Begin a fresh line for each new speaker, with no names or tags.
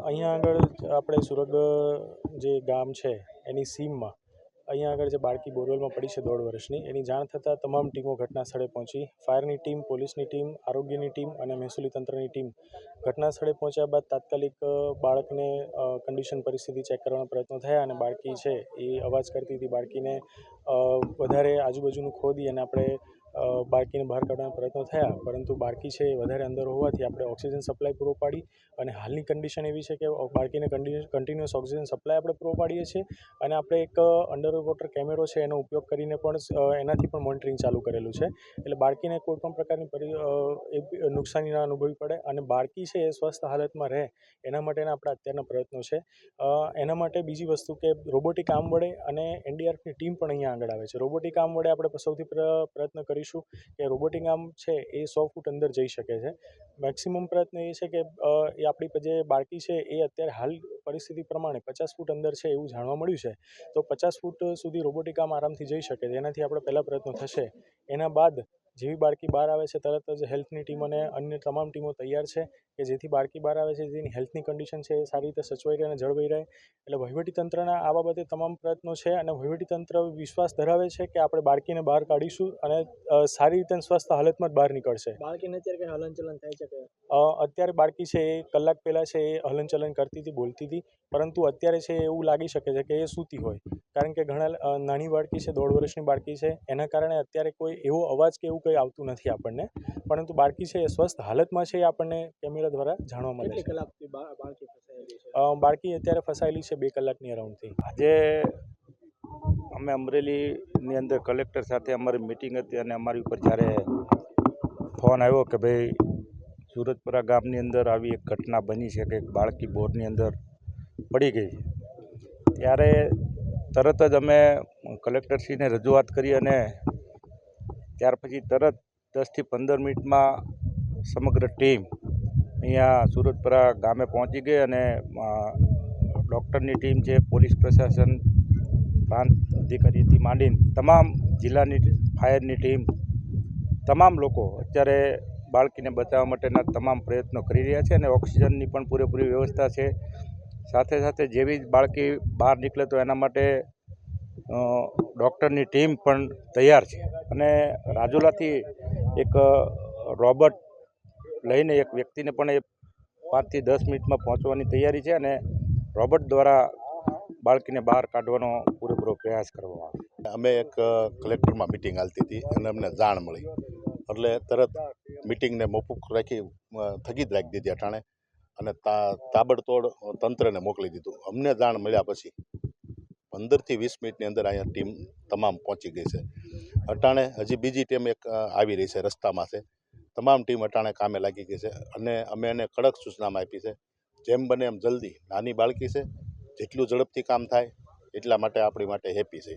અહીંયા આગળ આપણે સુરગ જે ગામ છે એની સીમમાં અહીંયા આગળ જે બાળકી બોરવેલમાં પડી છે 1.5 વર્ષની, એની જાણ થતાં તમામ ટીમો ઘટના સ્થળે પહોંચી. ફાયરની ટીમ, પોલીસની ટીમ, આરોગ્યની ટીમ અને મહેસૂલી તંત્રની ટીમ ઘટના સ્થળે પહોંચ્યા બાદ તાત્કાલિક બાળકને કન્ડિશન પરિસ્થિતિ ચેક કરવાનો પ્રયત્ન થયા અને બાળકી છે એ અવાજ કરતી હતી. બાળકીને વધારે આજુબાજુનું ખોદી અને આપણે બાળકીને બહાર કાઢવાના પ્રયત્નો થયા, પરંતુ બાળકી છે એ વધારે અંદર હોવાથી આપણે ઓક્સિજન સપ્લાય પૂરો પાડી અને હાલની કન્ડિશન એવી છે કે બાળકીને કન્ટિન્યુઅસ ઓક્સિજન સપ્લાય આપણે પૂરો પાડીએ છીએ અને આપણે એક અંડર વોટર કેમેરો છે એનો ઉપયોગ કરીને પણ એનાથી પણ મોનિટરિંગ ચાલુ કરેલું છે. એટલે બાળકીને કોઈપણ પ્રકારની નુકસાની ના અનુભવવી પડે અને બાળકી છે એ સ્વસ્થ હાલતમાં રહે એના માટેના આપણા અત્યારના પ્રયત્નો છે. એના માટે બીજી વસ્તુ કે રોબોટિક આર્મ વડે અને એનડીઆરએફની ટીમ પણ અહીંયા આગળ આવે છે. રોબોટિક આર્મ વડે આપણે સૌથી પ્રયત્ન કરીશું કે રોબોટિક આર્મ છે એ 100 ફૂટ અંદર જઈ શકે છે. મેક્સિમમ પ્રયત્ન એ છે કે એ આપણી જે બાળકી છે એ અત્યારે હાલ પરિસ્થિતિ પ્રમાણે 50 ફૂટ અંદર છે એવું જાણવા મળ્યું છે. તો 50 ફૂટ સુધી રોબોટિક આર્મ આરામથી જઈ શકે છે. એનાથી આપણે પહેલાં પ્રયત્નો થશે. એના બાદ જેવી બાળકી બહાર આવે છે તરત જ હેલ્થની ટીમ અને અન્ય તમામ ટીમો તૈયાર છે કે જેથી બાળકી બહાર આવે છે જેની હેલ્થની કન્ડિશન છે એ સારી રીતે સચવાઈ રહે અને જળવાઈ રહે. એટલે વહીવટીતંત્રના આ બાબતે તમામ પ્રયત્નો છે અને વહીવટીતંત્ર વિશ્વાસ ધરાવે છે કે આપણે બાળકીને બહાર કાઢીશું અને સારી રીતે સ્વસ્થ હાલતમાં જ બહાર નીકળશે.
બાળકીને અત્યારે કંઈ હલનચલન થાય છે કે
અત્યારે બાળકી છે એ કલાક પહેલાં છે એ હલનચલન કરતી હતી, બોલતી હતી, પરંતુ અત્યારે છે એવું લાગી શકે છે કે એ સૂતી હોય, કારણ કે ઘણા નાની બાળકી છે, 1.5 વર્ષની બાળકી છે, એના કારણે અત્યારે કોઈ એવો અવાજ કે એવું કંઈ આવતું નથી આપણને, પરંતુ બાળકી છે એ સ્વસ્થ હાલતમાં છે એ આપણને કેમેરા દ્વારા જાણવા મળે છે.
કલાકથી બાળકી ફસાયેલી છે?
બાળકી અત્યારે ફસાયેલી છે 2 કલાકની અરાઉન્ડથી.
આજે અમે અમરેલીની અંદર કલેક્ટર સાથે અમારી મિટિંગ હતી અને અમારી ઉપર જ્યારે ફોન આવ્યો કે ભાઈ સુરતપરા ગામની અંદર આવી એક ઘટના બની છે કે એક બાળકી બોરની અંદર પડી ગઈ છે, ત્યારે તરત જ અમે કલેક્ટરશ્રીને રજૂઆત કરી અને ત્યાર પછી તરત 10 થી 15 મિનિટમાં સમગ્ર ટીમ અહીંયા સુરતપરા ગામે પહોંચી ગઈ અને ડૉક્ટરની ટીમ છે, પોલીસ પ્રશાસન, પ્રાંત અધિકારીથી માંડીને તમામ જિલ્લાની ફાયરની ટીમ, તમામ લોકો અત્યારે બાળકીને બચાવવા માટેના તમામ પ્રયત્નો કરી રહ્યા છે અને ઓક્સિજનની પણ પૂરેપૂરી વ્યવસ્થા છે. સાથે સાથે જેવી જ બાળકી બહાર નીકળે તો એના માટે ડૉક્ટરની ટીમ પણ તૈયાર છે અને રાજુલાથી એક રોબોટ લઈને એક વ્યક્તિને પણ એ 5 થી 10 મિનિટમાં પહોંચવાની તૈયારી છે અને રોબોટ દ્વારા બાળકીને બહાર કાઢવાનો પૂરેપૂરો પ્રયાસ કરવામાં આવે.
અમે એક કલેક્ટરમાં મિટિંગ હાલતી હતી અને અમને જાણ મળી એટલે તરત મિટિંગને મોકૂફ રાખી સ્થગિત રાખી દીધી અટાણે અને તાબડતોડ તંત્રને મોકલી દીધું. અમને જાણ મળ્યા પછી 15 થી 20 મિનિટની અંદર અહીંયા ટીમ તમામ પહોંચી ગઈ છે. અટાણે હજી બીજી ટીમ એક આવી રહી છે, રસ્તામાં છે. તમામ ટીમ અટાણે કામે લાગી ગઈ છે અને અમે એને કડક સૂચનામાં આપી છે જેમ બને એમ જલ્દી, નાની બાળકી છે, જેટલું ઝડપથી કામ થાય એટલા માટે આપણી માટે હેપી છે.